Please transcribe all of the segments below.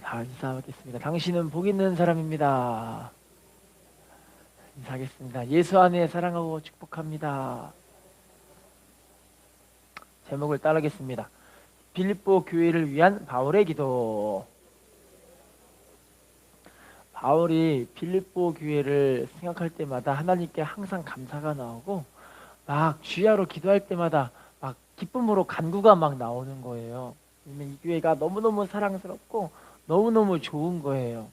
다 인사하겠습니다. 당신은 복 있는 사람입니다. 인사하겠습니다. 예수 안에 사랑하고 축복합니다. 제목을 따르겠습니다. 빌립보 교회를 위한 바울의 기도. 바울이 빌립보 교회를 생각할 때마다 하나님께 항상 감사가 나오고 막 주야로 기도할 때마다 막 기쁨으로 간구가 막 나오는 거예요. 왜냐면 이 교회가 너무너무 사랑스럽고 너무너무 좋은 거예요.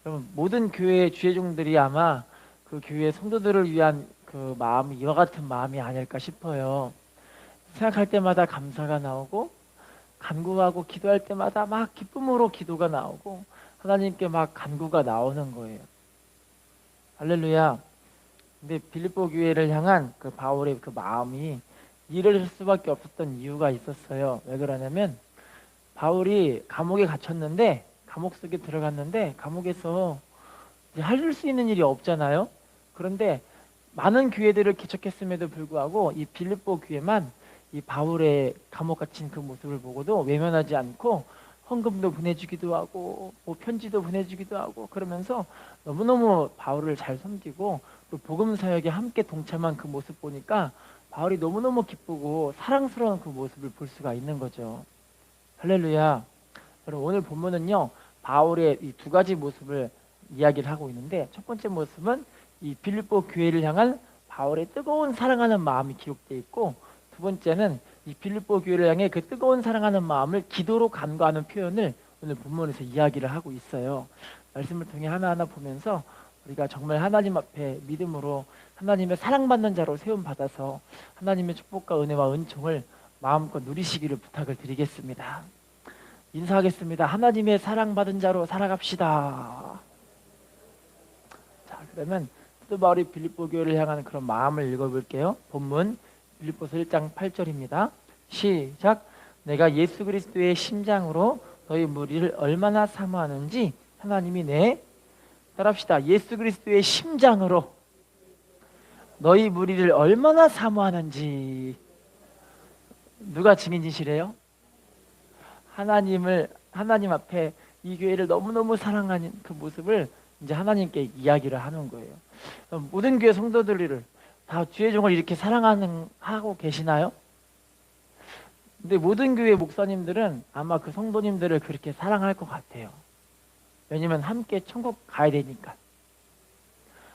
여러분, 모든 교회의 주의종들이 아마 그 교회 성도들을 위한 그 마음이 이와 같은 마음이 아닐까 싶어요. 생각할 때마다 감사가 나오고 간구하고 기도할 때마다 막 기쁨으로 기도가 나오고 하나님께 막 간구가 나오는 거예요. 할렐루야. 근데 빌립보 교회를 향한 그 바울의 그 마음이 이럴 수밖에 없었던 이유가 있었어요. 왜 그러냐면 바울이 감옥에 갇혔는데, 감옥 속에 들어갔는데 감옥에서 할 수 있는 일이 없잖아요. 그런데 많은 교회들을 개척했음에도 불구하고 이 빌립보 교회만 이 바울의 감옥 갇힌 그 모습을 보고도 외면하지 않고 헌금도 보내주기도 하고 뭐 편지도 보내주기도 하고 그러면서 너무너무 바울을 잘 섬기고 또 복음 사역에 함께 동참한 그 모습 보니까 바울이 너무너무 기쁘고 사랑스러운 그 모습을 볼 수가 있는 거죠. 할렐루야. 여러분, 오늘 본문은요 바울의 이 두 가지 모습을 이야기를 하고 있는데, 첫 번째 모습은 이 빌립보 교회를 향한 바울의 뜨거운 사랑하는 마음이 기록되어 있고, 두 번째는 이 빌립보 교회를 향해 그 뜨거운 사랑하는 마음을 기도로 간구하는 표현을 오늘 본문에서 이야기를 하고 있어요. 말씀을 통해 하나하나 보면서 우리가 정말 하나님 앞에 믿음으로 하나님의 사랑받는 자로 세움받아서 하나님의 축복과 은혜와 은총을 마음껏 누리시기를 부탁을 드리겠습니다. 인사하겠습니다. 하나님의 사랑받은 자로 살아갑시다. 자, 그러면 사도 바울이 빌립보 교회를 향하는 그런 마음을 읽어볼게요. 본문 빌립보서 1장 8절입니다. 시작. 내가 예수 그리스도의 심장으로 너희 무리를 얼마나 사모하는지 하나님이 따라합시다. 예수 그리스도의 심장으로 너희 무리를 얼마나 사모하는지. 누가 증인이시래요? 하나님 앞에 이 교회를 너무너무 사랑하는 그 모습을 이제 하나님께 이야기를 하는 거예요. 모든 교회 성도들을 다 주의 종을 이렇게 하고 계시나요? 근데 모든 교회 목사님들은 아마 그 성도님들을 그렇게 사랑할 것 같아요. 왜냐면 함께 천국 가야 되니까.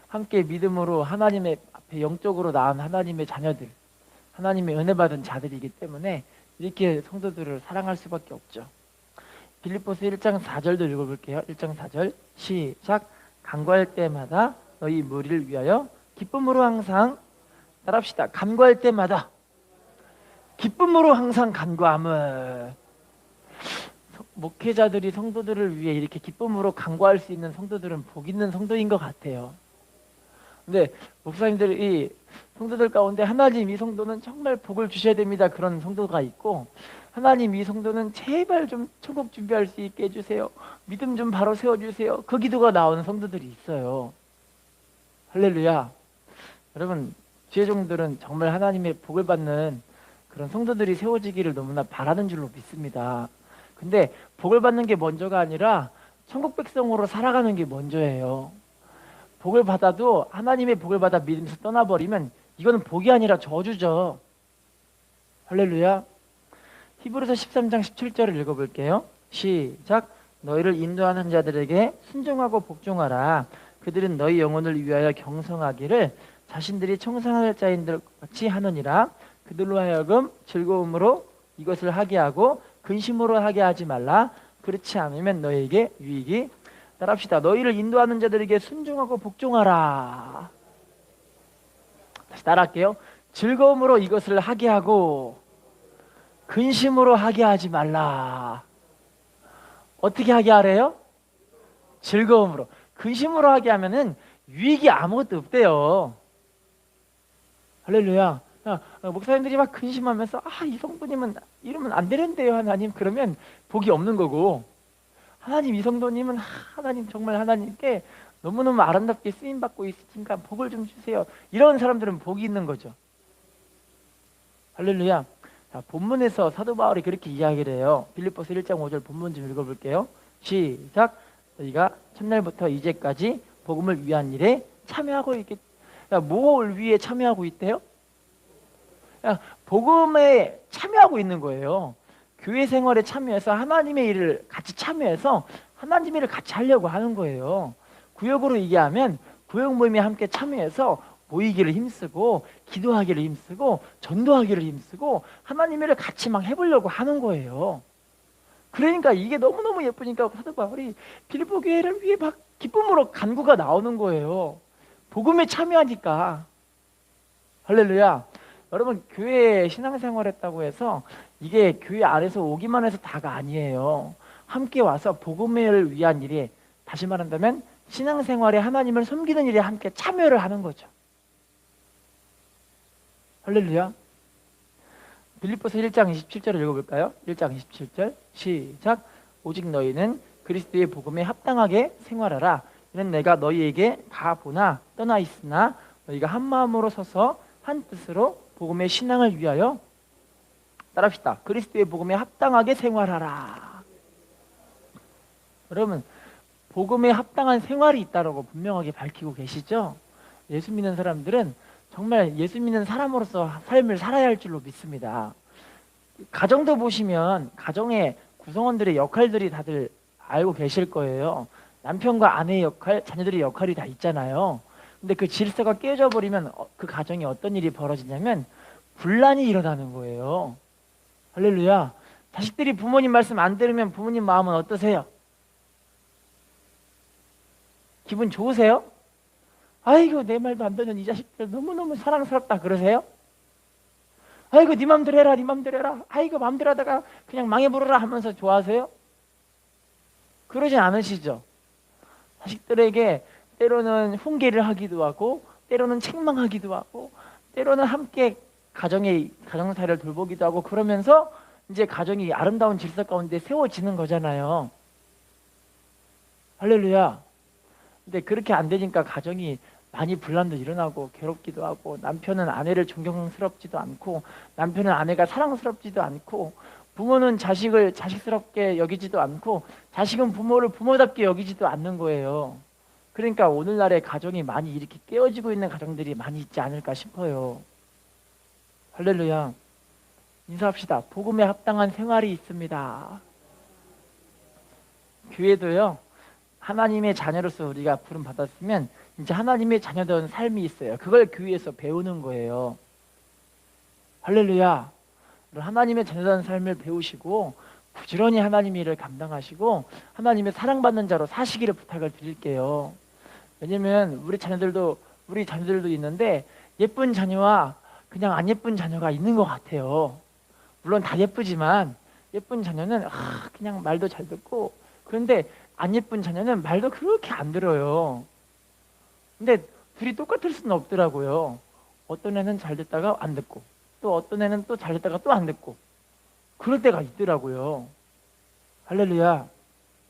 함께 믿음으로 하나님의 앞에 영적으로 낳은 하나님의 자녀들, 하나님의 은혜 받은 자들이기 때문에 이렇게 성도들을 사랑할 수밖에 없죠. 빌립보서 1장 4절도 읽어볼게요. 1장 4절 시작. 간구할 때마다 너희 무리를 위하여 기쁨으로 항상, 따라합시다. 간구할 때마다 기쁨으로 항상 간구함을. 목회자들이 성도들을 위해 이렇게 기쁨으로 간구할 수 있는 성도들은 복 있는 성도인 것 같아요. 근데 목사님들이 성도들 가운데 하나님 이 성도는 정말 복을 주셔야 됩니다, 그런 성도가 있고, 하나님 이 성도는 제발 좀 천국 준비할 수 있게 해주세요, 믿음 좀 바로 세워주세요, 그 기도가 나오는 성도들이 있어요. 할렐루야. 여러분, 주의 종들은 정말 하나님의 복을 받는 그런 성도들이 세워지기를 너무나 바라는 줄로 믿습니다. 근데 복을 받는 게 먼저가 아니라 천국 백성으로 살아가는 게 먼저예요. 복을 받아도 하나님의 복을 받아 믿으면서 떠나버리면 이거는 복이 아니라 저주죠. 할렐루야. 히브리서 13장 17절을 읽어볼게요. 시작. 너희를 인도하는 자들에게 순종하고 복종하라. 그들은 너희 영혼을 위하여 경성하기를 자신들이 청산할 자인들 같이 하느니라. 그들로 하여금 즐거움으로 이것을 하게 하고 근심으로 하게 하지 말라. 그렇지 않으면 너희에게 유익이. 따라합시다. 너희를 인도하는 자들에게 순종하고 복종하라. 다시 따라할게요. 즐거움으로 이것을 하게 하고 근심으로 하게 하지 말라. 어떻게 하게 하래요? 즐거움으로. 근심으로 하게 하면은 유익이 아무것도 없대요. 할렐루야. 목사님들이 막 근심하면서 이 성도님은 이러면 안 되는데요 하나님, 그러면 복이 없는 거고, 하나님 이 성도님은 하나님 정말 하나님께 너무너무 아름답게 쓰임받고 있으니까 복을 좀 주세요, 이런 사람들은 복이 있는 거죠. 할렐루야. 자, 본문에서 사도 바울이 그렇게 이야기를 해요. 빌립보서 1장 5절 본문 좀 읽어볼게요. 시작. 너희가 첫날부터 이제까지 복음을 위한 일에 참여하고 있겠. 뭘 위해 참여하고 있대요? 복음에 참여하고 있는 거예요. 교회 생활에 참여해서 하나님의 일을 같이 참여해서 하나님의 일을 같이 하려고 하는 거예요. 구역으로 얘기하면 구역 모임에 함께 참여해서 모이기를 힘쓰고 기도하기를 힘쓰고 전도하기를 힘쓰고 하나님의 일을 같이 막 해보려고 하는 거예요. 그러니까 이게 너무너무 예쁘니까 사도 바울이 빌립보 교회를 위해 막 기쁨으로 간구가 나오는 거예요. 복음에 참여하니까. 할렐루야. 여러분, 교회에 신앙생활 했다고 해서 이게 교회 안에서 오기만 해서 다가 아니에요. 함께 와서 복음을 위한 일에, 다시 말한다면 신앙생활에 하나님을 섬기는 일에 함께 참여를 하는 거죠. 할렐루야. 빌립보서 1장 27절을 읽어볼까요? 1장 27절 시작. 오직 너희는 그리스도의 복음에 합당하게 생활하라. 이는 내가 너희에게 다 보나 떠나 있으나 너희가 한 마음으로 서서 한 뜻으로 복음의 신앙을 위하여, 따라합시다. 그리스도의 복음에 합당하게 생활하라. 여러분, 복음에 합당한 생활이 있다라고 분명하게 밝히고 계시죠? 예수 믿는 사람들은 정말 예수 믿는 사람으로서 삶을 살아야 할 줄로 믿습니다. 가정도 보시면 가정의 구성원들의 역할들이 다들 알고 계실 거예요. 남편과 아내의 역할, 자녀들의 역할이 다 있잖아요. 근데 그 질서가 깨져 버리면 그 가정에 어떤 일이 벌어지냐면 분란이 일어나는 거예요. 할렐루야. 자식들이 부모님 말씀 안 들으면 부모님 마음은 어떠세요? 기분 좋으세요? 아이고, 내 말도 안 듣는 이 자식들 너무너무 사랑스럽다 그러세요? 아이고, 네 맘대로 해라, 네 맘대로 해라. 아이고, 맘대로 하다가 그냥 망해버려라 하면서 좋아하세요? 그러진 않으시죠? 자식들에게 때로는 훈계를 하기도 하고, 때로는 책망하기도 하고, 때로는 함께 가정사를 돌보기도 하고, 그러면서 이제 가정이 아름다운 질서 가운데 세워지는 거잖아요. 할렐루야. 근데 그렇게 안 되니까 가정이 많이 분란도 일어나고 괴롭기도 하고, 남편은 아내를 존경스럽지도 않고, 남편은 아내가 사랑스럽지도 않고, 부모는 자식을 자식스럽게 여기지도 않고, 자식은 부모를 부모답게 여기지도 않는 거예요. 그러니까 오늘날의 가정이 많이 이렇게 깨어지고 있는 가정들이 많이 있지 않을까 싶어요. 할렐루야. 인사합시다. 복음에 합당한 생활이 있습니다. 교회도요, 하나님의 자녀로서 우리가 부름 받았으면 이제 하나님의 자녀다운 삶이 있어요. 그걸 교회에서 배우는 거예요. 할렐루야. 하나님의 자녀다운 삶을 배우시고 부지런히 하나님의 일을 감당하시고 하나님의 사랑받는 자로 사시기를 부탁을 드릴게요. 왜냐면 우리 자녀들도 있는데 예쁜 자녀와 그냥 안 예쁜 자녀가 있는 것 같아요. 물론 다 예쁘지만 예쁜 자녀는 그냥 말도 잘 듣고, 그런데 안 예쁜 자녀는 말도 그렇게 안 들어요. 근데 둘이 똑같을 수는 없더라고요. 어떤 애는 잘 듣다가 안 듣고, 또 어떤 애는 또 잘 듣다가 또 안 듣고, 그럴 때가 있더라고요. 할렐루야.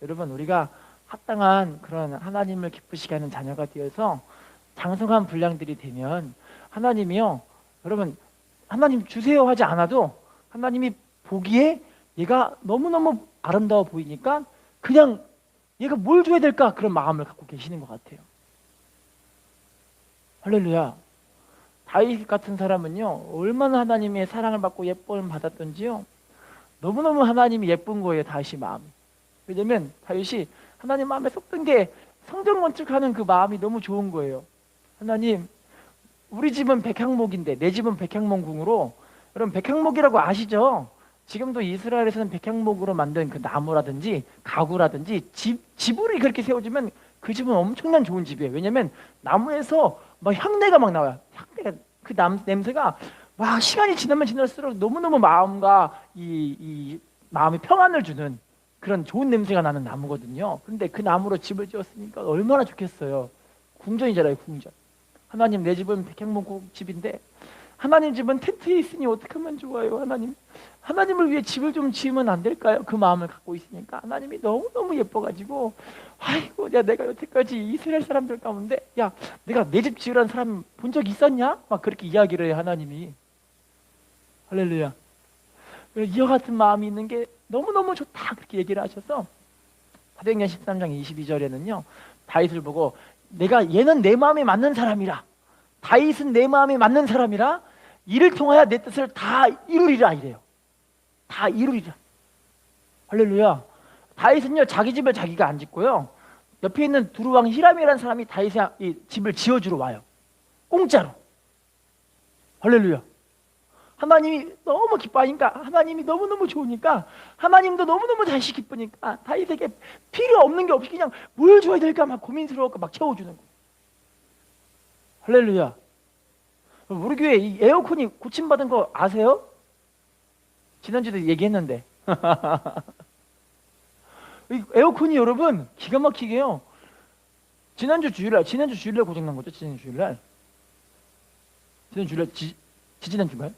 여러분, 우리가 합당한 그런 하나님을 기쁘시게 하는 자녀가 되어서 장성한 분량들이 되면 하나님이요, 여러분, 하나님 주세요 하지 않아도 하나님이 보기에 얘가 너무너무 아름다워 보이니까 그냥 얘가 뭘 줘야 될까, 그런 마음을 갖고 계시는 것 같아요. 할렐루야. 다윗 같은 사람은요, 얼마나 하나님의 사랑을 받고 예쁨을 받았던지요, 너무너무 하나님이 예쁜 거예요. 다윗이 마음이. 왜냐면 다윗이 하나님 마음에 쏙든 게 성전 건축하는 그 마음이 너무 좋은 거예요. 하나님, 우리 집은 백향목인데 내 집은 백향목궁으로, 여러분 백향목이라고 아시죠? 지금도 이스라엘에서는 백향목으로 만든 그 나무라든지 가구라든지 지붕이 그렇게 세워지면 그 집은 엄청난 좋은 집이에요. 왜냐면 나무에서 막 향내가 막 나와요. 그 냄새가 막 시간이 지나면 지날수록 너무너무 마음과 이 마음의 평안을 주는 그런 좋은 냄새가 나는 나무거든요. 근데 그 나무로 집을 지었으니까 얼마나 좋겠어요. 궁전이잖아요, 궁전. 하나님, 내 집은 백향목 집인데 하나님 집은 텐트에 있으니 어떻게 하면 좋아요. 하나님을 위해 집을 좀 지으면 안 될까요? 그 마음을 갖고 있으니까 하나님이 너무너무 예뻐가지고, 아이고, 내가 여태까지 이스라엘 사람들 가운데 야, 내가 내 집 지으라는 사람 본 적 있었냐? 막 그렇게 이야기를 해요, 하나님이. 할렐루야. 이와 같은 마음이 있는 게 너무너무 좋다, 그렇게 얘기를 하셔서 사도행전 13장 22절에는요. 다윗을 보고 내가 얘는 내 마음에 맞는 사람이라. 다윗은 내 마음에 맞는 사람이라 이를 통하여 내 뜻을 다 이루리라 이래요. 다 이루리라. 할렐루야. 다윗은요 자기 집을 자기가 안 짓고요. 옆에 있는 두루왕 히람이라는 사람이 다윗의 이 집을 지어주러 와요. 공짜로. 할렐루야. 하나님이 너무 기뻐하니까 하나님이 너무너무 좋으니까 하나님도 너무너무 다윗이 기쁘니까 다윗에게 필요 없는 게 없이 그냥 뭘 줘야 될까 막 고민스러워서 막 채워주는 거예요. 할렐루야. 우리 교회 이 에어컨이 고침받은 거 아세요? 지난주도 얘기했는데 이 에어컨이 여러분 기가 막히게요. 지난주 주일날 고장난 거죠. 지난주 주일날 지지난주인가요?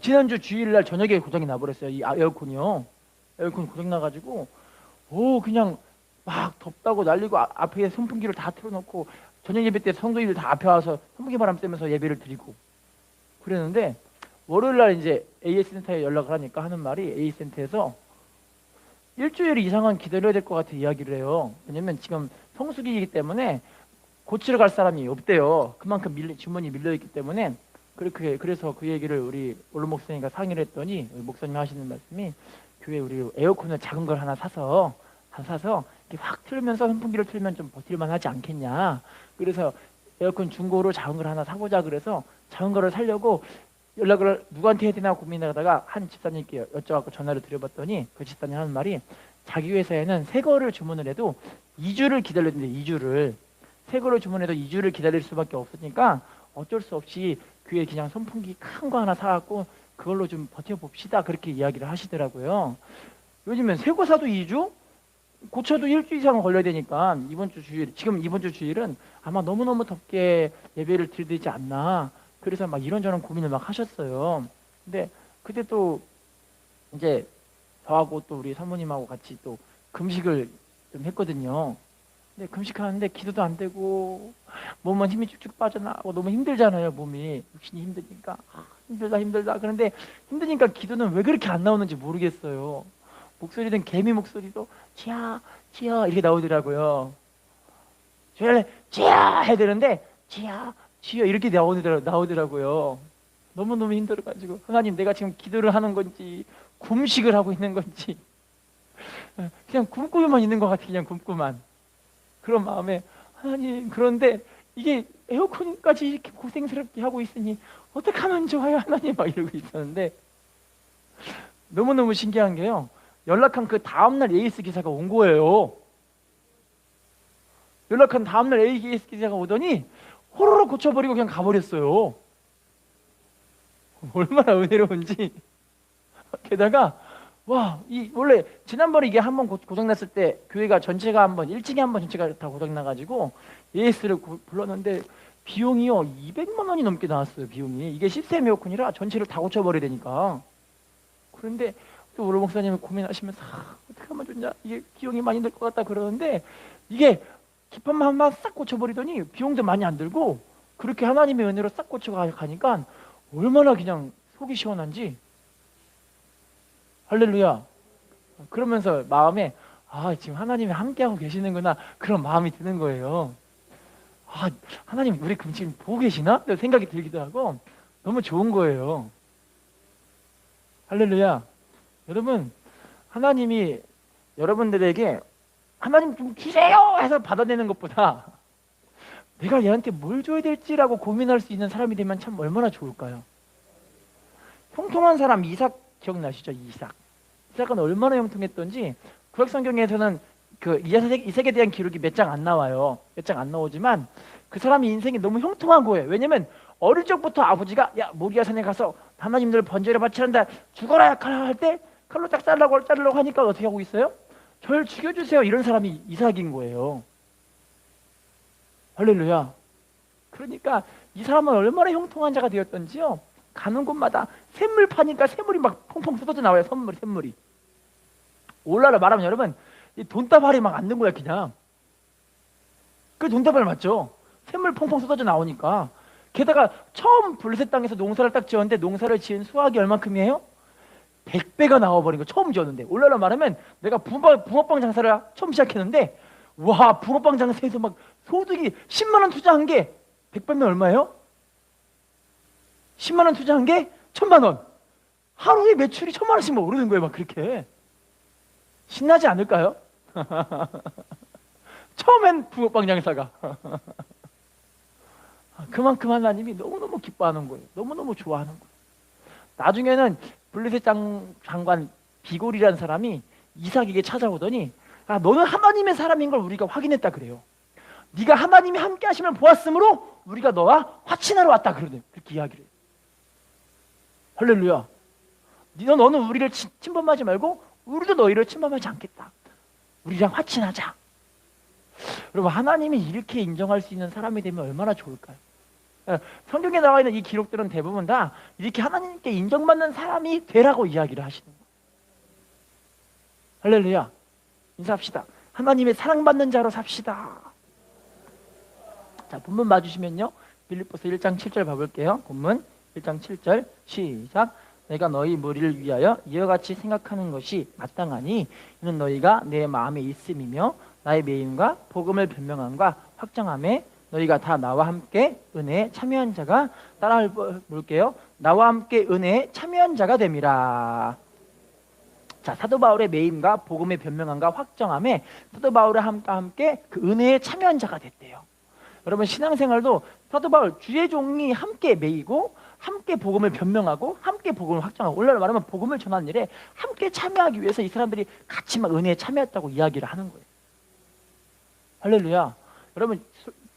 지난주 주일날 저녁에 고장이 나버렸어요. 이 에어컨이요. 에어컨 고장 나가지고 그냥 막 덥다고 난리고 앞에 선풍기를 다 틀어놓고 저녁 예배 때 성도님들 다 앞에 와서 선풍기 바람 쐬면서 예배를 드리고 그랬는데 월요일날 이제 AS센터에 연락을 하니까 하는 말이 AS센터에서 일주일 이상은 기다려야 될 것 같아 이야기를 해요. 왜냐면 지금 성수기이기 때문에 고치러 갈 사람이 없대요. 그만큼 주문이 밀려있기 때문에 그래서 그 얘기를 우리 올로 목사님과 상의를 했더니 목사님 하시는 말씀이 교회 우리 에어컨을 작은 걸 하나 사서 이렇게 확 틀면서 선풍기를 틀면 좀 버틸만 하지 않겠냐. 그래서 에어컨 중고로 작은 걸 하나 사보자. 그래서 작은 거를 사려고 연락을 누구한테 해야 되나 고민하다가 한 집사님께 여쭤갖고 전화를 드려봤더니 그 집사님 하는 말이 자기 회사에는 새 거를 주문을 해도 2주를 기다려야 되는데 2주를 새 거를 주문해도 2주를 기다릴 수밖에 없으니까 어쩔 수 없이 교회 그냥 선풍기 큰 거 하나 사갖고 그걸로 좀 버텨봅시다. 그렇게 이야기를 하시더라고요. 요즘엔 새 거 사도 2주? 고쳐도 일주일 이상 걸려야 되니까 이번 주 주일은 아마 너무너무 덥게 예배를 드리지 않나. 그래서 막 이런저런 고민을 막 하셨어요. 근데 그때 또 이제 저하고 또 우리 사모님하고 같이 또 금식을 좀 했거든요. 근데 금식하는데 기도도 안 되고 몸은 힘이 쭉쭉 빠져나가고 너무 힘들잖아요. 몸이 육신이 힘드니까 힘들다. 그런데 힘드니까 기도는 왜 그렇게 안 나오는지 모르겠어요. 목소리는 개미 목소리도 지야 이렇게 나오더라고요. 원래 지야 해야 되는데 지야 이렇게 나오더라고요. 너무너무 힘들어가지고 하나님 내가 지금 기도를 하는 건지 금식을 하고 있는 건지 그냥 굶고만 있는 것 같아. 그냥 굶고만. 그런 마음에 하나님 그런데 이게 에어컨까지 이렇게 고생스럽게 하고 있으니 어떻게 하면 좋아요 하나님 막 이러고 있었는데 너무너무 신기한 게요. 연락한 그 다음날 AS 기사가 온 거예요. 연락한 다음날 AS 기사가 오더니 호로록 고쳐버리고 그냥 가버렸어요. 얼마나 은혜로운지. 게다가 원래 지난번에 이게 한번 고장났을 때 교회가 전체가 1층에 한번 전체가 다 고장나가지고 AS를 불렀는데 비용이요 200만 원이 넘게 나왔어요. 비용이. 이게 시스템 에어컨이라 전체를 다 고쳐버려야 되니까. 그런데 또 우리 목사님이 고민하시면서 어떻게 하면 좋냐, 이게 비용이 많이 들 것 같다 그러는데 이게 기판만 싹 고쳐버리더니 비용도 많이 안 들고 그렇게 하나님의 은혜로 싹 고쳐가니까 얼마나 그냥 속이 시원한지. 할렐루야. 그러면서 마음에 지금 하나님이 함께하고 계시는구나 그런 마음이 드는 거예요. 하나님 우리 지금 보고 계시나? 생각이 들기도 하고 너무 좋은 거예요. 할렐루야. 여러분 하나님이 여러분들에게 하나님 좀 주세요 해서 받아내는 것보다 내가 얘한테 뭘 줘야 될지라고 고민할 수 있는 사람이 되면 참 얼마나 좋을까요? 형통한 사람 이삭 기억나시죠? 이삭은 얼마나 형통했던지 구약성경에서는 그 이삭에 대한 기록이 몇 장 안 나와요. 몇 장 안 나오지만 그 사람이 인생이 너무 형통한 거예요. 왜냐면 어릴 적부터 아버지가 모리아 산에 가서 하나님들 번제를 바치란다 죽어라 할 때 칼로 딱 자르려고 하니까 어떻게 하고 있어요? 저를 죽여주세요 이런 사람이 이삭인 거예요. 할렐루야. 그러니까 이 사람은 얼마나 형통한 자가 되었던지요. 가는 곳마다 샘물 파니까 샘물이 막 펑펑 쏟아져 나와요. 샘물이. 오늘날 말하면 여러분 이 돈다발이 막 안 든 거야 그냥. 그 돈다발 맞죠? 샘물 펑펑 쏟아져 나오니까. 게다가 처음 블레셋 땅에서 농사를 딱 지었는데 농사를 지은 수확이 얼만큼이에요? 100배가 나와버린 거 처음 지었는데, 오늘날 말하면 내가 붕어빵 장사를 처음 시작했는데, 와, 붕어빵 장사에서 막 소득이 10만 원 투자한 게 100배면 얼마예요? 10만 원 투자한 게 1000만 원. 하루에 매출이 1000만 원씩 막 오르는 거예요. 막 그렇게. 신나지 않을까요? 처음엔 붕어빵 장사가. 그만큼 하나님이 너무너무 기뻐하는 거예요. 너무너무 좋아하는 거예요. 나중에는 블레셋 장관 비골이라는 사람이 이삭에게 찾아오더니, 아, 너는 하나님의 사람인 걸 우리가 확인했다 그래요. 네가 하나님이 함께 하시면 보았으므로 우리가 너와 화친하러 왔다 그러네. 그렇게 이야기를 해요. 할렐루야. 너는 우리를 침범하지 말고 우리도 너희를 침범하지 않겠다. 우리랑 화친하자. 여러분, 하나님이 이렇게 인정할 수 있는 사람이 되면 얼마나 좋을까요? 성경에 나와 있는 이 기록들은 대부분 다 이렇게 하나님께 인정받는 사람이 되라고 이야기를 하시는 거예요. 할렐루야. 인사합시다. 하나님의 사랑받는 자로 삽시다. 자, 본문 봐주시면요, 빌립보서 1장 7절 봐볼게요. 본문 1장 7절 시작. 내가 너희 무리를 위하여 이와 같이 생각하는 것이 마땅하니 이는 너희가 내 마음에 있음이며 나의 매임과 복음을 변명함과 확정함에 너희가 다 나와 함께 은혜에 참여한 자가, 따라 볼게요. 나와 함께 은혜에 참여한 자가 됨이라. 자, 사도 바울의 매임과 복음의 변명함과 확정함에 사도 바울과 함께 그 은혜에 참여한 자가 됐대요. 여러분, 신앙생활도 사도 바울 주의 종이 함께 매이고 함께 복음을 변명하고 함께 복음을 확정하고, 오늘날 말하면 복음을 전하는 일에 함께 참여하기 위해서 이 사람들이 같이 막 은혜에 참여했다고 이야기를 하는 거예요. 할렐루야. 여러분,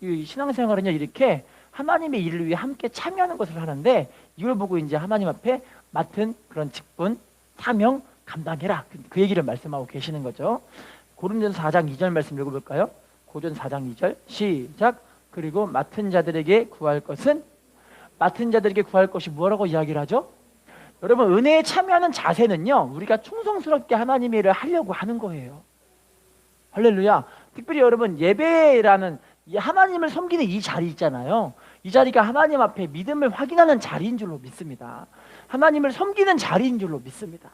이 신앙생활은요, 이렇게 하나님의 일을 위해 함께 참여하는 것을 하는데, 이걸 보고 이제 하나님 앞에 맡은 그런 직분, 사명 감당해라, 그 얘기를 말씀하고 계시는 거죠. 고린도전서 4장 2절 말씀 읽어볼까요? 고전 4장 2절 시작. 그리고 맡은 자들에게 구할 것은, 맡은 자들에게 구할 것이 뭐라고 이야기를 하죠? 여러분, 은혜에 참여하는 자세는요, 우리가 충성스럽게 하나님의 일을 하려고 하는 거예요. 할렐루야. 특별히 여러분, 예배라는 이 하나님을 섬기는 이 자리 있잖아요. 이 자리가 하나님 앞에 믿음을 확인하는 자리인 줄로 믿습니다. 하나님을 섬기는 자리인 줄로 믿습니다.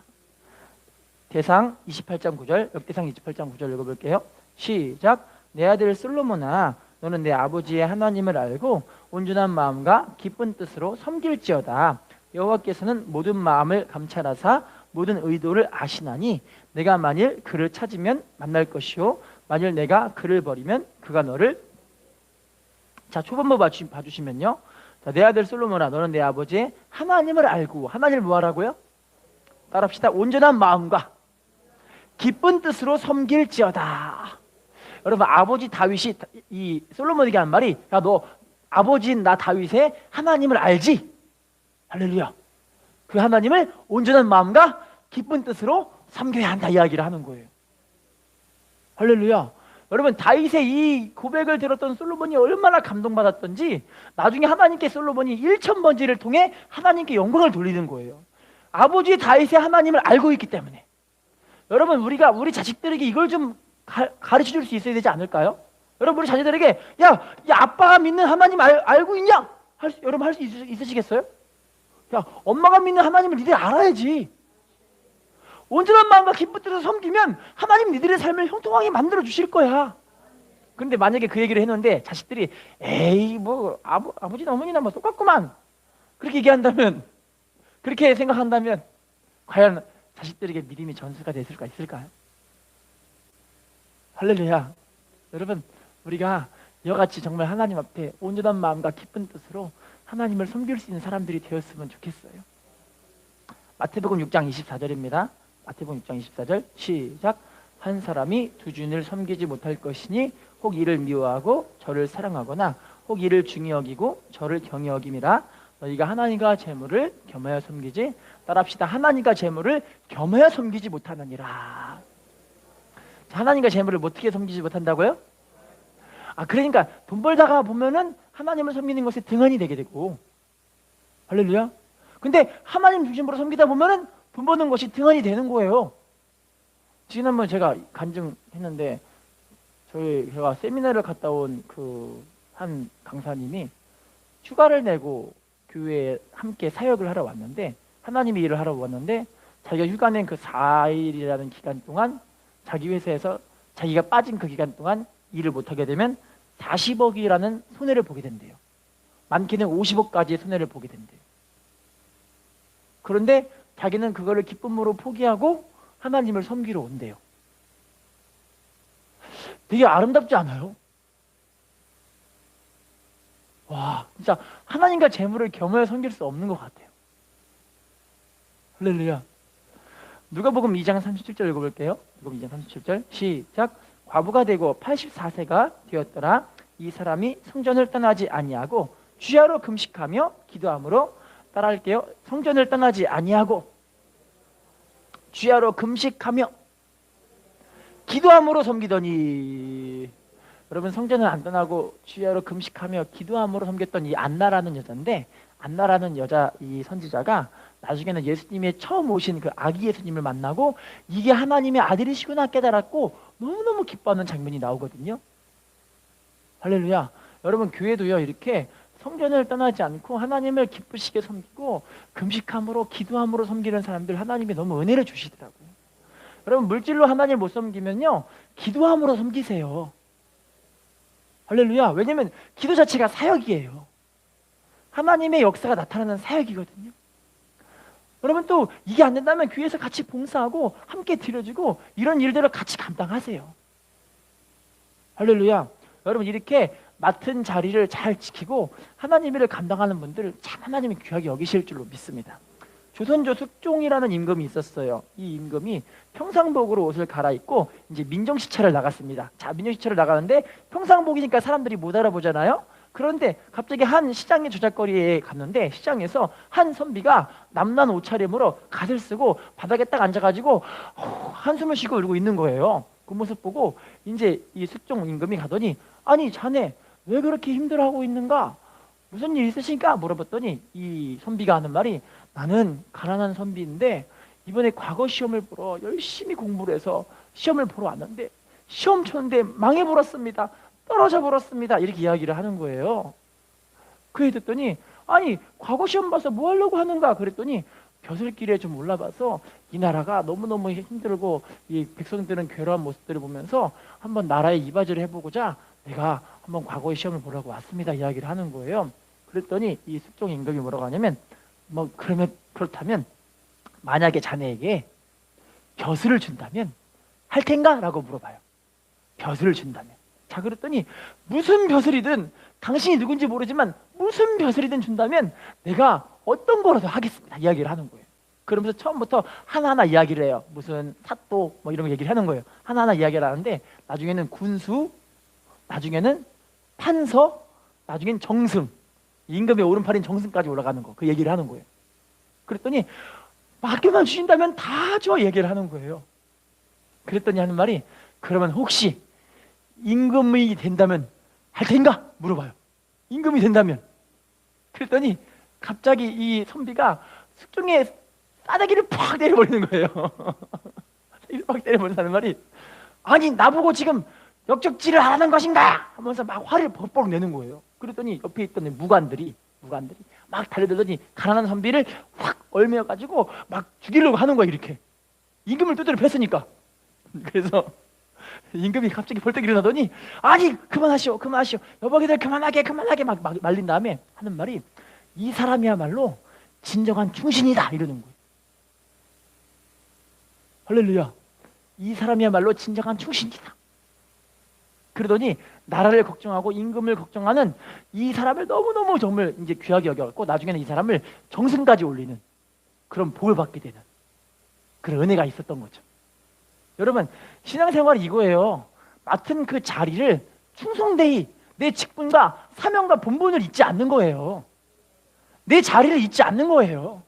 대상 28장 9절, 역대상 28장 9절 읽어볼게요. 시작. 내 아들 솔로몬아, 너는 내 아버지의 하나님을 알고 온전한 마음과 기쁜 뜻으로 섬길지어다. 여호와께서는 모든 마음을 감찰하사 모든 의도를 아시나니 내가 만일 그를 찾으면 만날 것이요 만일 내가 그를 버리면 그가 너를. 자, 초반부 봐주시면요, 자, 내 아들 솔로몬아, 너는 내 아버지의 하나님을 알고, 하나님을 뭐하라고요? 따라합시다. 온전한 마음과 기쁜 뜻으로 섬길지어다. 여러분, 아버지 다윗이 이 솔로몬에게 한 말이, 야, 너 아버지인 나 다윗의 하나님을 알지? 할렐루야. 그 하나님을 온전한 마음과 기쁜 뜻으로 섬겨야 한다 이야기를 하는 거예요. 할렐루야. 여러분, 다윗의 이 고백을 들었던 솔로몬이 얼마나 감동받았던지, 나중에 하나님께 솔로몬이 1000번지를 통해 하나님께 영광을 돌리는 거예요. 아버지 다윗의 하나님을 알고 있기 때문에. 여러분, 우리가 우리 자식들에게 이걸 좀 가르쳐 줄 수 있어야 되지 않을까요? 여러분, 우리 자녀들에게, 야, 아빠가 믿는 하나님 알고 있냐? 여러분, 할 수 있으시겠어요? 야, 엄마가 믿는 하나님을 니들 알아야지. 온전한 마음과 기쁜 뜻으로 섬기면 하나님 니들의 삶을 형통하게 만들어 주실 거야. 그런데 만약에 그 얘기를 했는데 자식들이, 에이, 뭐 아버지나 어머니나 뭐 똑같구만, 그렇게 얘기한다면, 그렇게 생각한다면 과연 자식들에게 믿음이 전수가 됐을까, 있을까요? 할렐루야. 여러분, 우리가 이와 같이 정말 하나님 앞에 온전한 마음과 기쁜 뜻으로 하나님을 섬길 수 있는 사람들이 되었으면 좋겠어요. 마태복음 6장 24절입니다. 마태복음 6장 24절 시작. 한 사람이 두 주인을 섬기지 못할 것이니 혹 이를 미워하고 저를 사랑하거나 혹 이를 중히 여기고 저를 경히 여김이라. 너희가 하나님과 재물을 겸하여 섬기지, 따라합시다. 하나님과 재물을 겸하여 섬기지 못하느니라. 하나님과 재물을 어떻게 섬기지 못한다고요? 그러니까 돈 벌다가 보면은 하나님을 섬기는 것에 등한이 되게 되고, 할렐루야. 근데 하나님 중심으로 섬기다 보면은 돈 버는 것이 등한이 되는 거예요. 지난번 제가 간증했는데, 제가 세미나를 갔다 온 그 한 강사님이 휴가를 내고 교회에 함께 사역을 하러 왔는데, 하나님의 일을 하러 왔는데, 자기가 휴가 낸 그 4일이라는 기간 동안 자기 회사에서 자기가 빠진 그 기간 동안 일을 못하게 되면 40억이라는 손해를 보게 된대요. 많게는 50억까지의 손해를 보게 된대요. 그런데 자기는 그거를 기쁨으로 포기하고 하나님을 섬기러 온대요. 되게 아름답지 않아요? 와, 진짜 하나님과 재물을 겸하여 섬길 수 없는 것 같아요. 할렐루야. 누가복음 2장 37절 읽어볼게요. 누가복음 2장 37절 시작. 과부가 되고 84세가 되었더라. 이 사람이 성전을 떠나지 아니하고 주야로 금식하며 기도함으로, 따라할게요. 성전을 떠나지 아니하고 주야로 금식하며 기도함으로 섬기더니, 여러분 성전을 안 떠나고 주야로 금식하며 기도함으로 섬겼던 이 안나라는 여자인데, 안나라는 여자, 이 선지자가 나중에는 예수님의 처음 오신 그 아기 예수님을 만나고 이게 하나님의 아들이시구나 깨달았고 너무너무 기뻐하는 장면이 나오거든요. 할렐루야. 여러분 교회도요, 이렇게 성전을 떠나지 않고 하나님을 기쁘시게 섬기고 금식함으로 기도함으로 섬기는 사람들 하나님이 너무 은혜를 주시더라고요. 여러분 물질로 하나님 못 섬기면요, 기도함으로 섬기세요. 할렐루야. 왜냐면 기도 자체가 사역이에요. 하나님의 역사가 나타나는 사역이거든요. 여러분 또 이게 안 된다면 교회에서 같이 봉사하고 함께 드려주고 이런 일들을 같이 감당하세요. 할렐루야. 여러분 이렇게 맡은 자리를 잘 지키고 하나님 일을 감당하는 분들 참 하나님이 귀하게 여기실 줄로 믿습니다. 조선조 숙종이라는 임금이 있었어요. 이 임금이 평상복으로 옷을 갈아입고 이제 민정시찰을 나갔습니다. 자, 민정시찰을 나가는데 평상복이니까 사람들이 못 알아보잖아요. 그런데 갑자기 한 시장의 저작거리에 갔는데 시장에서 한 선비가 남난 옷차림으로 갓을 쓰고 바닥에 딱 앉아가지고 한숨을 쉬고 이러고 있는 거예요. 그 모습 보고 이제 이 숙종 임금이 가더니, 아니 자네 왜 그렇게 힘들어하고 있는가? 무슨 일 있으신가? 물어봤더니 이 선비가 하는 말이, 나는 가난한 선비인데 이번에 과거 시험을 보러 열심히 공부를 해서 시험을 보러 왔는데 시험 쳤는데 망해버렸습니다. 떨어져 버렸습니다. 이렇게 이야기를 하는 거예요. 그 애 듣더니, 아니 과거 시험 봐서 뭐 하려고 하는가? 그랬더니 벼슬길에 좀 올라봐서 이 나라가 너무너무 힘들고 이 백성들은 괴로운 모습들을 보면서 한번 나라에 이바지를 해보고자 내가 한번 과거의 시험을 보려고 왔습니다. 이야기를 하는 거예요. 그랬더니 이 숙종 임금이 뭐라고 하냐면, 뭐 그러면 그렇다면 만약에 자네에게 벼슬을 준다면 할 텐가? 라고 물어봐요. 벼슬을 준다면. 자, 그랬더니 무슨 벼슬이든, 당신이 누군지 모르지만 무슨 벼슬이든 준다면 내가 어떤 거라도 하겠습니다. 이야기를 하는 거예요. 그러면서 처음부터 하나하나 이야기를 해요. 무슨 사또 뭐 이런 거 얘기를 하는 거예요. 하나하나 이야기를 하는데 나중에는 군수, 나중에는 판서, 나중엔 정승, 임금의 오른팔인 정승까지 올라가는 거, 그 얘기를 하는 거예요. 그랬더니 맡겨만 주신다면 다 줘 얘기를 하는 거예요. 그랬더니 하는 말이, 그러면 혹시 임금이 된다면 할 텐가? 물어봐요. 임금이 된다면. 그랬더니 갑자기 이 선비가 숙종의 싸대기를 팍 때려버리는 거예요. 팍 때려버린다는 말이, 아니 나보고 지금 역적질을 하라는 것인가? 하면서 막 화를 벅벅 내는 거예요. 그랬더니 옆에 있던 무관들이 막 달려들더니 가난한 선비를 확 얼매어가지고 막 죽이려고 하는 거야. 이렇게 임금을 두드려 팼으니까. 그래서 임금이 갑자기 벌떡 일어나더니, 아니 그만하시오 여보기들 그만하게 막 말린 다음에 하는 말이, 이 사람이야말로 진정한 충신이다 이러는 거예요. 할렐루야. 이 사람이야말로 진정한 충신이다. 그러더니 나라를 걱정하고 임금을 걱정하는 이 사람을 너무너무 정말 이제 귀하게 여겨갖고 나중에는 이 사람을 정승까지 올리는 그런 복을 받게 되는 그런 은혜가 있었던 거죠. 여러분 신앙생활이 이거예요. 맡은 그 자리를 충성되이 내 직분과 사명과 본분을 잊지 않는 거예요. 내 자리를 잊지 않는 거예요.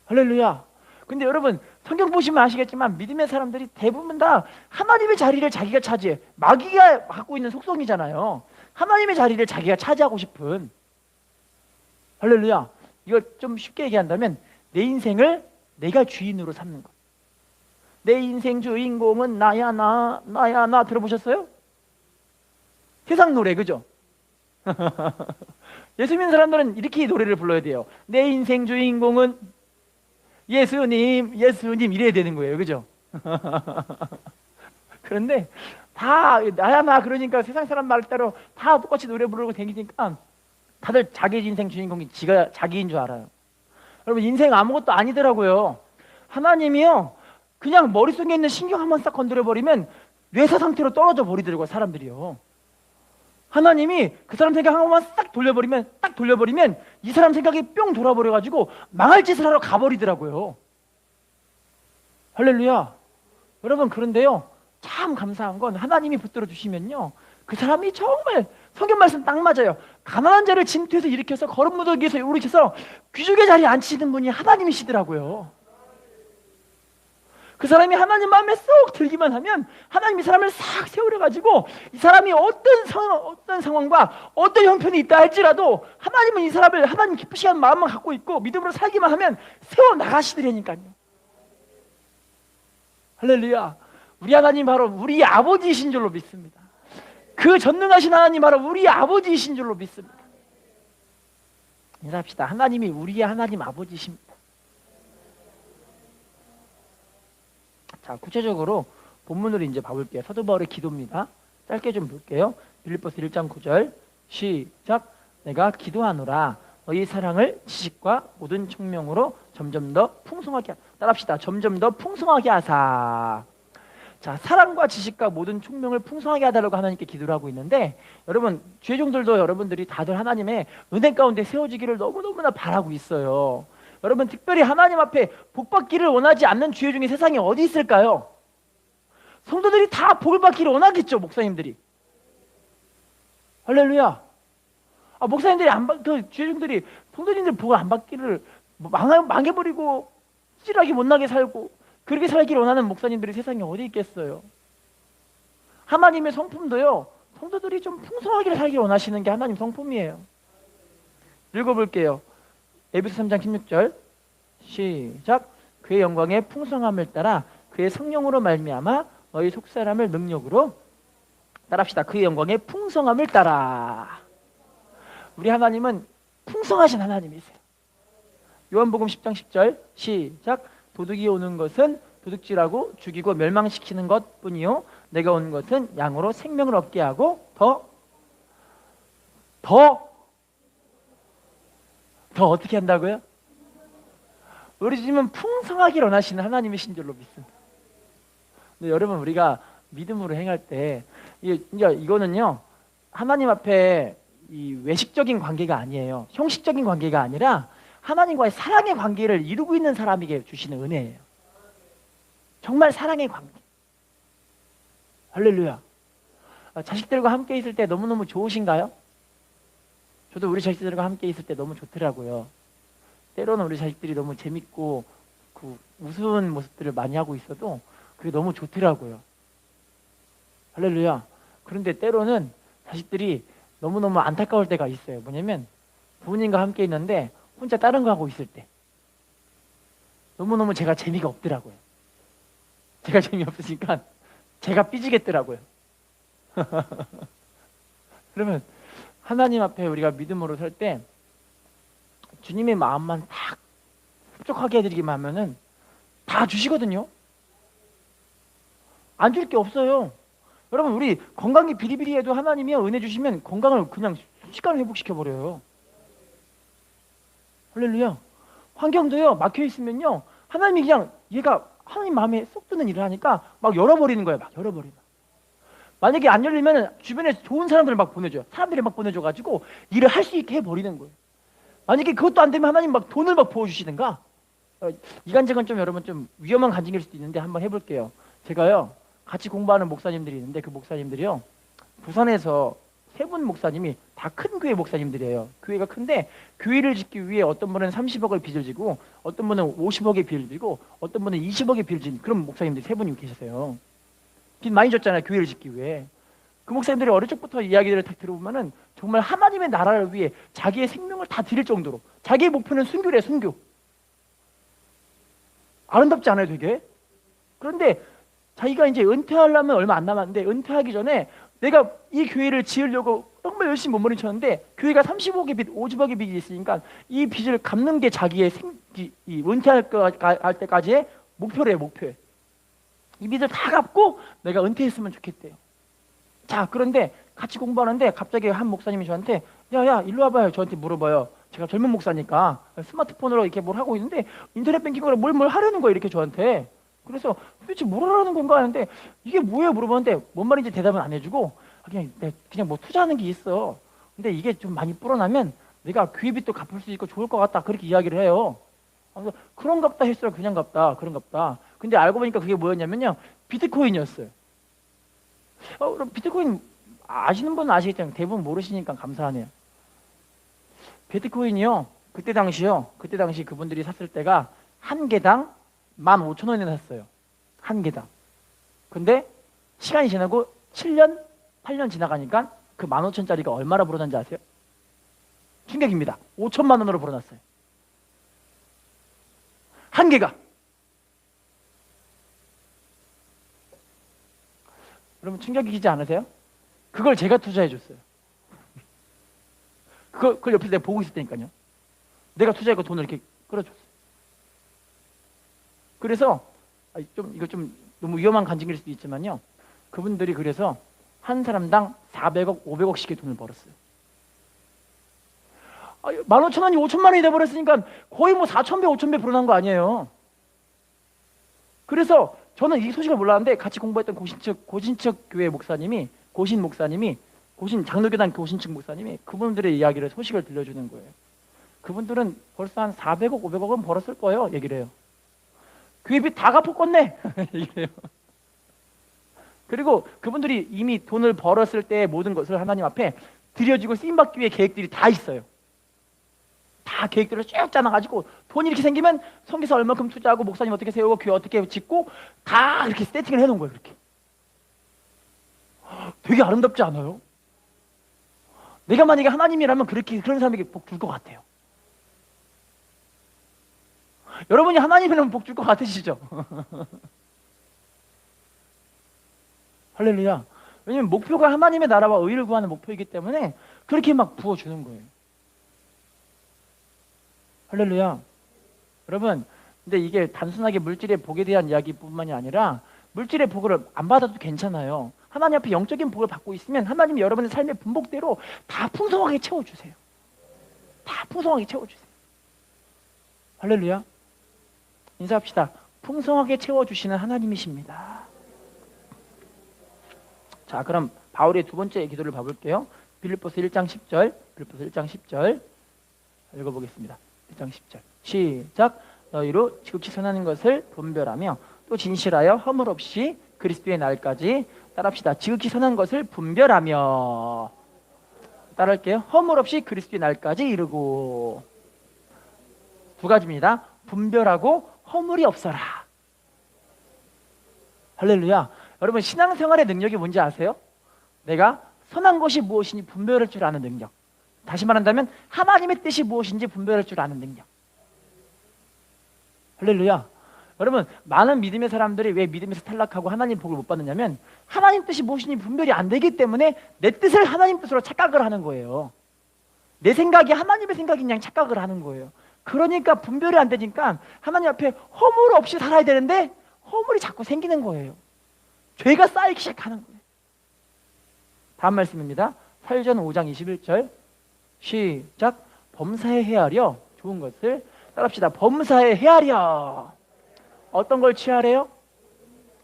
할렐루야. 근데 여러분 성경 보시면 아시겠지만 믿음의 사람들이 대부분 다 하나님의 자리를 자기가 차지해. 마귀가 갖고 있는 속성이잖아요. 하나님의 자리를 자기가 차지하고 싶은. 할렐루야. 이걸 좀 쉽게 얘기한다면 내 인생을 내가 주인으로 삼는 것. 내 인생 주인공은 나야 나 들어보셨어요? 세상 노래 그죠? 예수 믿는 사람들은 이렇게 노래를 불러야 돼요. 내 인생 주인공은 예수님, 예수님 이래야 되는 거예요. 그죠? 그런데 다 나야 나 그러니까 세상 사람 말 따로 다 똑같이 노래 부르고 다니니까 다들 자기 인생 주인공이 지가 자기인 줄 알아요. 여러분 인생 아무것도 아니더라고요. 하나님이요 그냥 머릿속에 있는 신경 한번 싹 건드려버리면 뇌사 상태로 떨어져 버리더라고요. 사람들이요. 하나님이 그 사람 생각 한 번만 싹 돌려버리면 딱 돌려버리면 이 사람 생각이 뿅 돌아버려가지고 망할 짓을 하러 가버리더라고요. 할렐루야. 여러분 그런데요 참 감사한 건 하나님이 붙들어 주시면요 그 사람이 정말 성경 말씀 딱 맞아요. 가난한 자를 진토에서 일으켜서 거름무더기에서 일으켜서 귀족의 자리에 앉히는 분이 하나님이시더라고요. 그 사람이 하나님 마음에 쏙 들기만 하면 하나님이 사람을 싹 세우려가지고 이 사람이 어떤 상황과 어떤 형편이 있다 할지라도 하나님은 이 사람을 하나님 기쁘시한 마음만 갖고 있고 믿음으로 살기만 하면 세워나가시더라니까요. 할렐루야. 우리 하나님 바로 우리 아버지이신 줄로 믿습니다. 그 전능하신 하나님 바로 우리 아버지이신 줄로 믿습니다. 인사합시다. 하나님이 우리의 하나님 아버지십니다. 자, 구체적으로 본문으로 이제 봐볼게요. 사도 바울의 기도입니다. 짧게 좀 볼게요. 빌립보서 1장 9절 시작. 내가 기도하노라 너희 사랑을 지식과 모든 총명으로 점점 더 풍성하게 따라합시다. 점점 더 풍성하게 하사. 자, 사랑과 지식과 모든 총명을 풍성하게 하달라고 하나님께 기도를 하고 있는데 여러분 주의 종들도 여러분들이 다들 하나님의 은혜 가운데 세워지기를 너무너무나 바라고 있어요. 여러분 특별히 하나님 앞에 복받기를 원하지 않는 주의 종이 세상에 어디 있을까요? 성도들이 다 복을 받기를 원하겠죠. 목사님들이. 할렐루야. 목사님들이 주의 종들이 성도님들 복을 안 받기를 망해버리고 찌라기 못나게 살고 그렇게 살기를 원하는 목사님들이 세상에 어디 있겠어요? 하나님의 성품도요 성도들이 좀 풍성하게 살기를 원하시는 게 하나님 성품이에요. 읽어볼게요. 에베소 3장 16절 시작. 그의 영광의 풍성함을 따라 그의 성령으로 말미암아 너희 속사람을 능력으로 따라합시다. 그의 영광의 풍성함을 따라. 우리 하나님은 풍성하신 하나님이세요. 요한복음 10장 10절 시작. 도둑이 오는 것은 도둑질하고 죽이고 멸망시키는 것뿐이요 내가 온 것은 양으로 생명을 얻게 하고 더 어떻게 한다고요? 우리 주님은 풍성하기를 원하시는 하나님이신 줄로 믿습니다. 근데 여러분 우리가 믿음으로 행할 때 이거는요 하나님 앞에 이 외식적인 관계가 아니에요. 형식적인 관계가 아니라 하나님과의 사랑의 관계를 이루고 있는 사람에게 주시는 은혜예요. 정말 사랑의 관계. 할렐루야. 자식들과 함께 있을 때 너무너무 좋으신가요? 저도 우리 자식들과 함께 있을 때 너무 좋더라고요. 때로는 우리 자식들이 너무 재밌고 그 우스운 모습들을 많이 하고 있어도 그게 너무 좋더라고요. 할렐루야. 그런데 때로는 자식들이 너무너무 안타까울 때가 있어요. 뭐냐면 부모님과 함께 있는데 혼자 다른 거 하고 있을 때 너무너무 제가 재미가 없더라고요. 제가 재미없으니까 제가 삐지겠더라고요. 그러면 하나님 앞에 우리가 믿음으로 설 때 주님의 마음만 딱 흡족하게 해드리기만 하면은 다 주시거든요. 안 줄 게 없어요. 여러분 우리 건강이 비리비리해도 하나님이 은혜 주시면 건강을 그냥 순식간에 회복시켜버려요. 할렐루야. 환경도요 막혀있으면요 하나님이 그냥 얘가 하나님 마음에 쏙 드는 일을 하니까 막 열어버리는 거예요. 막 열어버리면. 만약에 안 열리면 주변에 좋은 사람들을 막 보내줘요. 사람들이 막 보내줘가지고 일을 할 수 있게 해버리는 거예요. 만약에 그것도 안 되면 하나님 막 돈을 막 부어주시든가. 이 간증은 좀 여러분 좀 위험한 간증일 수도 있는데 한번 해볼게요. 제가요 같이 공부하는 목사님들이 있는데 그 목사님들이요 부산에서 세 분 목사님이 다 큰 교회 목사님들이에요. 교회가 큰데 교회를 짓기 위해 어떤 분은 30억을 빚을 지고 어떤 분은 50억의 빚을 지고 어떤 분은 20억의 빚을 진 그런 목사님들이 세 분이 계셨어요. 빚 많이 졌잖아요. 교회를 짓기 위해. 그 목사님들이 어릴 적부터 이야기들을 딱 들어보면은 정말 하나님의 나라를 위해 자기의 생명을 다 드릴 정도로 자기의 목표는 순교래. 순교. 아름답지 않아요 되게? 그런데 자기가 이제 은퇴하려면 얼마 안 남았는데 은퇴하기 전에 내가 이 교회를 지으려고 정말 정말 열심히 몸부림 쳤는데 교회가 35억의 빚, 50억의 빚이 있으니까 이 빚을 갚는 게 자기의 은퇴할 할 때까지의 목표래요, 목표. 이 빚을 다 갚고 내가 은퇴했으면 좋겠대요. 자, 그런데 같이 공부하는데 갑자기 한 목사님이 저한테 야, 일로 와봐요. 저한테 물어봐요. 제가 젊은 목사니까 스마트폰으로 이렇게 뭘 하고 있는데 인터넷 뱅킹으로 뭘 하려는 거예요, 이렇게 저한테. 그래서 도대체 뭘 하라는 건가 하는데 이게 뭐예요 물어보는데 뭔 말인지 대답은 안 해주고 그냥 뭐 투자하는 게 있어. 근데 이게 좀 많이 불어나면 내가 교회빚도 갚을 수 있고 좋을 것 같다, 그렇게 이야기를 해요. 그래서 그런갑다 했어요. 그냥갑다, 그런갑다. 근데 알고 보니까 그게 뭐였냐면요, 비트코인이었어요. 그럼 비트코인 아시는 분은 아시겠지만 대부분 모르시니까 감사하네요. 비트코인이요, 그때 당시 그분들이 샀을 때가 한 개당 15,000원에 샀어요. 한 개당. 근데 시간이 지나고 7년, 8년 지나가니까 그 15,000짜리가 얼마나 불어난지 아세요? 충격입니다. 5천만 원으로 불어났어요. 한 개가. 여러분 충격이지 않으세요? 그걸 제가 투자해 줬어요. 그걸 옆에서 내가 보고 있을 테니까요. 내가 투자했고 돈을 이렇게 끌어줬어요. 그래서 이거 좀 너무 위험한 간증일 수도 있지만요, 그분들이 그래서 한 사람당 400억, 500억씩의 돈을 벌었어요. 15,000원이 5천만 원이 돼버렸으니까 거의 뭐 4,000배, 5,000배 불어난 거 아니에요. 그래서 저는 이 소식을 몰랐는데 같이 공부했던 고신측 교회 목사님이, 고신 장로교단 고신측 목사님이 그분들의 이야기를, 소식을 들려주는 거예요. 그분들은 벌써 한 400억, 500억은 벌었을 거예요, 얘기를 해요. 교회비 다 갚았겠네. 얘기를 해요. 그리고 그분들이 이미 돈을 벌었을 때 모든 것을 하나님 앞에 드려지고 쓰임받기 위해 계획들이 다 있어요. 다 계획들을 쭉 짜놔가지고 돈이 이렇게 생기면 성교사 얼마큼 투자하고 목사님 어떻게 세우고 교회 어떻게 짓고 다 이렇게 세팅을 해놓은 거예요. 그렇게. 되게 아름답지 않아요? 내가 만약에 하나님이라면 그런 사람에게 복 줄 것 같아요. 여러분이 하나님이라면 복 줄 것 같으시죠? 할렐루야. 왜냐면 목표가 하나님의 나라와 의를 구하는 목표이기 때문에 그렇게 막 부어주는 거예요. 할렐루야. 여러분, 근데 이게 단순하게 물질의 복에 대한 이야기뿐만이 아니라 물질의 복을 안 받아도 괜찮아요. 하나님 앞에 영적인 복을 받고 있으면 하나님이 여러분의 삶의 분복대로 다 풍성하게 채워주세요. 다 풍성하게 채워주세요. 할렐루야. 인사합시다. 풍성하게 채워주시는 하나님이십니다. 자, 그럼 바울의 두 번째 기도를 봐볼게요. 빌립보서 1장 10절 읽어보겠습니다. 1장 10절 시작. 너희로 지극히 선한 것을 분별하며 또 진실하여 허물 없이 그리스도의 날까지, 따라합시다. 지극히 선한 것을 분별하며, 따라할게요. 허물 없이 그리스도의 날까지 이르고. 두 가지입니다. 분별하고 허물이 없어라. 할렐루야. 여러분, 신앙생활의 능력이 뭔지 아세요? 내가 선한 것이 무엇인지 분별할 줄 아는 능력. 다시 말한다면 하나님의 뜻이 무엇인지 분별할 줄 아는 능력. 할렐루야. 여러분, 많은 믿음의 사람들이 왜 믿음에서 탈락하고 하나님 복을 못 받느냐면 하나님 뜻이 무엇인지 분별이 안 되기 때문에 내 뜻을 하나님 뜻으로 착각을 하는 거예요. 내 생각이 하나님의 생각인 양 착각을 하는 거예요. 그러니까 분별이 안 되니까 하나님 앞에 허물 없이 살아야 되는데 허물이 자꾸 생기는 거예요. 죄가 쌓이기 시작하는 거예요. 다음 말씀입니다. 사도전 5장 21절 시작. 범사에 헤아려 좋은 것을, 따라합시다. 범사에 헤아려. 어떤 걸 취하래요?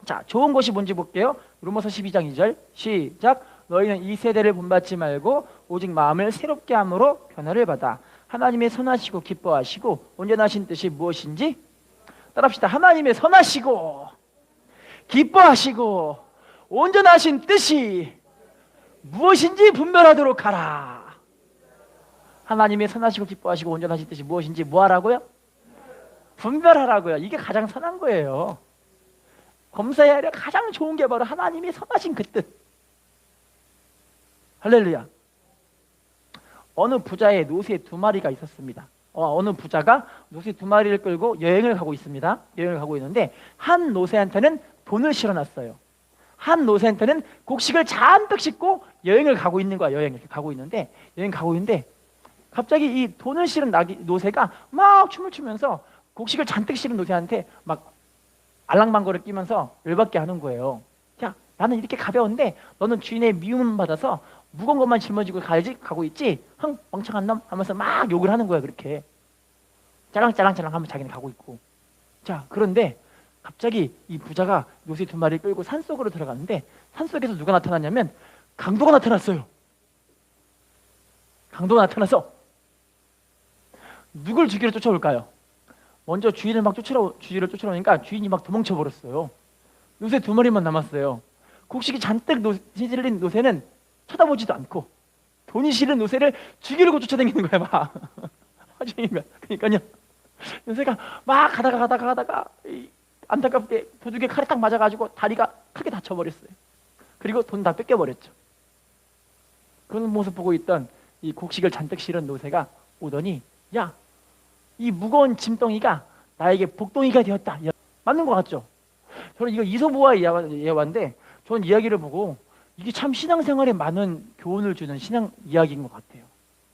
자, 좋은 것이 뭔지 볼게요. 로마서 12장 2절 시작. 너희는 이 세대를 본받지 말고 오직 마음을 새롭게 함으로 변화를 받아 하나님의 선하시고 기뻐하시고 온전하신 뜻이 무엇인지, 따라합시다. 하나님의 선하시고 기뻐하시고 온전하신 뜻이 무엇인지 분별하도록 하라. 하나님의 선하시고 기뻐하시고 온전하신 뜻이 무엇인지 뭐 하라고요? 분별하라고요. 이게 가장 선한 거예요. 검사해야 할 가장 좋은 게 바로 하나님이 선하신 그 뜻. 할렐루야. 어느 부자의 노새 2마리가 있었습니다. 어느 부자가 노새 2마리를 끌고 여행을 가고 있습니다. 여행을 가고 있는데 한 노새한테는 돈을 실어놨어요. 한 노새한테는 곡식을 잔뜩 싣고 여행을 가고 있는 거야. 여행을 가고 있는데 갑자기 이 돈을 실은 노새가 막 춤을 추면서 곡식을 잔뜩 실은 노새한테 막 알랑방구를 끼면서 열받게 하는 거예요. 야, 나는 이렇게 가벼운데 너는 주인의 미움을 받아서 무거운 것만 짊어지고 가고 있지? 흥, 멍청한 놈 하면서 막 욕을 하는 거야. 그렇게 짜랑짜랑짜랑 하면서 자기는 가고 있고. 자, 그런데 갑자기 이 부자가 요새 두 마리를 끌고 산속으로 들어가는데 산속에서 누가 나타났냐면 강도가 나타났어요. 강도가 나타나서 누굴 죽이러 쫓아올까요? 먼저 주인을 쫓아오니까 주인이 막 도망쳐 버렸어요. 요새 두 마리만 남았어요. 곡식이 잔뜩 실린 노새는 쳐다보지도 않고 돈이 실린 노새를 죽이려고 쫓아다니는 거야. 막 그러니까요. 요새가 막 가다가 안타깝게 도둑에 칼에 딱 맞아가지고 다리가 크게 다쳐버렸어요. 그리고 돈 다 뺏겨버렸죠. 그런 모습 보고 있던 이 곡식을 잔뜩 실은 노새가 오더니, 야, 이 무거운 짐덩이가 나에게 복덩이가 되었다. 맞는 것 같죠? 저는 이거 이소부와 예화인데 저는 이야기를 보고 이게 참 신앙생활에 많은 교훈을 주는 신앙 이야기인 것 같아요.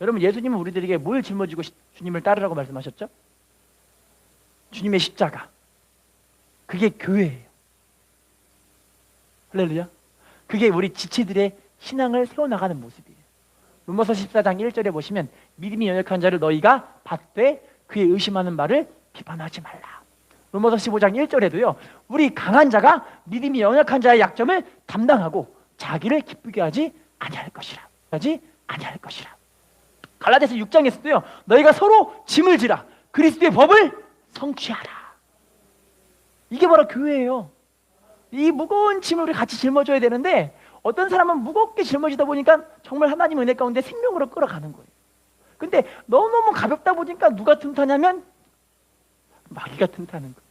여러분, 예수님은 우리들에게 뭘 짊어지고 주님을 따르라고 말씀하셨죠? 주님의 십자가. 그게 교회예요. 할렐루야. 그게 우리 지체들의 신앙을 세워나가는 모습이에요. 로마서 14장 1절에 보시면 믿음이 연약한 자를 너희가 받되 그의 의심하는 말을 비판하지 말라. 로마서 15장 1절에도요. 우리 강한 자가 믿음이 연약한 자의 약점을 담당하고 자기를 기쁘게 하지 아니할 것이라. 갈라디아서 6장에서도요. 너희가 서로 짐을 지라. 그리스도의 법을 성취하라. 이게 바로 교회예요. 이 무거운 짐을 우리 같이 짊어져야 되는데 어떤 사람은 무겁게 짊어지다 보니까 정말 하나님 은혜 가운데 생명으로 끌어가는 거예요. 근데 너무너무 가볍다 보니까 누가 틈타냐면 마귀가 틈타는 거예요.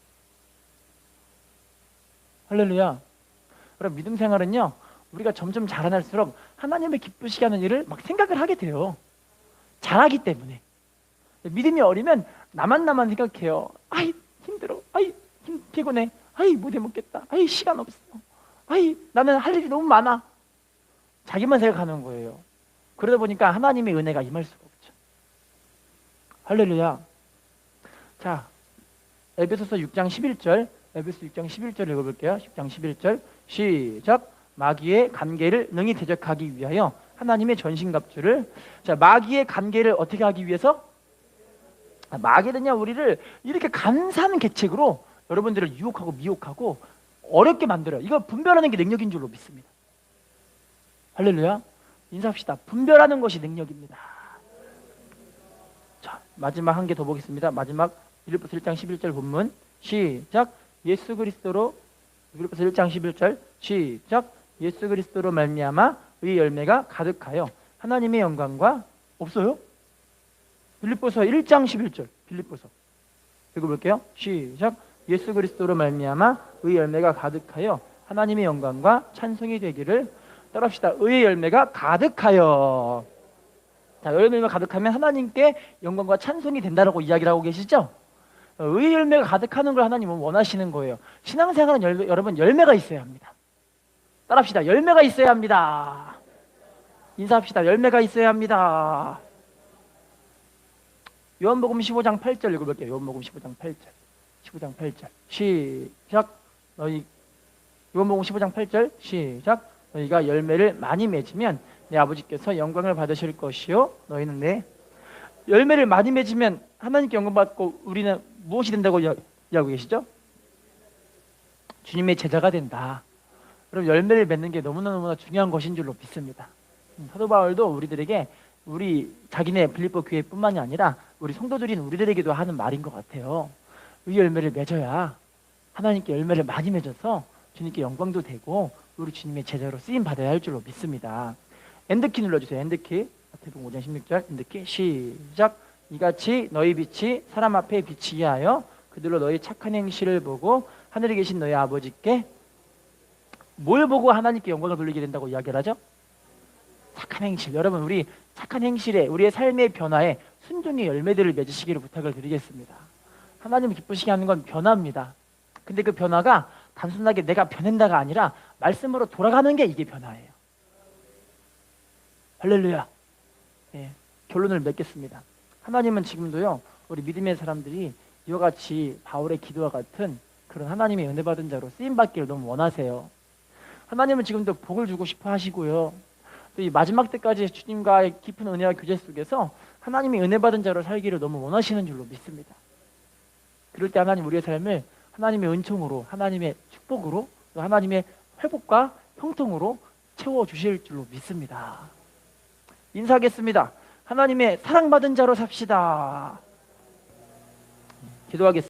할렐루야. 그럼 믿음 생활은요, 우리가 점점 자라날수록 하나님을 기쁘시게 하는 일을 막 생각을 하게 돼요. 잘하기 때문에. 믿음이 어리면 나만 생각해요. 아이 힘들어. 아이 피곤해. 아이 못 해먹겠다. 아이 시간 없어. 아이 나는 할 일이 너무 많아. 자기만 생각하는 거예요. 그러다 보니까 하나님의 은혜가 임할 수가 없죠. 할렐루야. 자, 에베소서 6장 11절 읽어볼게요. 6장 11절 시작. 마귀의 관계를 능히 대적하기 위하여 하나님의 전신갑주를. 자, 마귀의 관계를 어떻게 하기 위해서? 마귀는요, 우리를 이렇게 간사한 계책으로 여러분들을 유혹하고 미혹하고 어렵게 만들어요. 이거 분별하는 게 능력인 줄로 믿습니다. 할렐루야. 인사합시다. 분별하는 것이 능력입니다. 자, 마지막 한 개 더 보겠습니다. 마지막 빌립보서 1장 11절 본문 시작. 예수 그리스도로, 빌립보서 1장 11절 시작. 예수 그리스도로 말미암아 의 열매가 가득하여 하나님의 영광과. 없어요? 빌립보서 1장 11절 빌립보서 읽어볼게요. 시작. 예수 그리스도로 말미암아 의 열매가 가득하여 하나님의 영광과 찬송이 되기를. 따라합시다. 의의 열매가 가득하여. 자, 열매가 가득하면 하나님께 영광과 찬송이 된다라고 이야기를 하고 계시죠? 의의 열매가 가득하는 걸 하나님은 원하시는 거예요. 신앙생활은 여러분 열매가 있어야 합니다. 따라합시다. 열매가 있어야 합니다. 인사합시다. 열매가 있어야 합니다. 요한복음 15장 8절 읽어볼게요. 요한복음 15장 8절 시작. 요한복음 15장 8절 시작. 너희가 열매를 많이 맺으면 내 아버지께서 영광을 받으실 것이요 너희는 내. 열매를 많이 맺으면 하나님께 영광 받고 우리는 무엇이 된다고 이야기하고 계시죠? 주님의 제자가 된다. 그럼 열매를 맺는 게 너무나 중요한 것인 줄로 믿습니다. 사도 바울도 우리들에게, 우리 자기네 빌립보 교회뿐만이 아니라 우리 성도들인 우리들에게도 하는 말인 것 같아요. 이 열매를 맺어야 하나님께 열매를 많이 맺어서 주님께 영광도 되고 우리 주님의 제자로 쓰임 받아야 할 줄로 믿습니다. 엔드키 눌러주세요. 엔드키. 마태복음 5장 16절 엔드키 시작. 이같이 너희 빛이 사람 앞에 비치게 하여 그들로 너희 착한 행실을 보고 하늘에 계신 너희 아버지께. 뭘 보고 하나님께 영광을 돌리게 된다고 이야기를 하죠? 착한 행실. 여러분, 우리 착한 행실에, 우리의 삶의 변화에 순종의 열매들을 맺으시기를 부탁을 드리겠습니다. 하나님을 기쁘시게 하는 건 변화입니다. 근데 그 변화가 단순하게 내가 변한다가 아니라 말씀으로 돌아가는 게 이게 변화예요. 할렐루야. 예, 결론을 맺겠습니다. 하나님은 지금도요, 우리 믿음의 사람들이 이와 같이 바울의 기도와 같은 그런 하나님의 은혜 받은 자로 쓰임 받기를 너무 원하세요. 하나님은 지금도 복을 주고 싶어 하시고요. 또 이 마지막 때까지 주님과의 깊은 은혜와 교제 속에서 하나님의 은혜 받은 자로 살기를 너무 원하시는 줄로 믿습니다. 그럴 때 하나님 우리의 삶을 하나님의 은총으로, 하나님의 축복으로, 또 하나님의 회복과 형통으로 채워주실 줄로 믿습니다. 인사하겠습니다. 하나님의 사랑받은 자로 삽시다. 기도하겠습니다.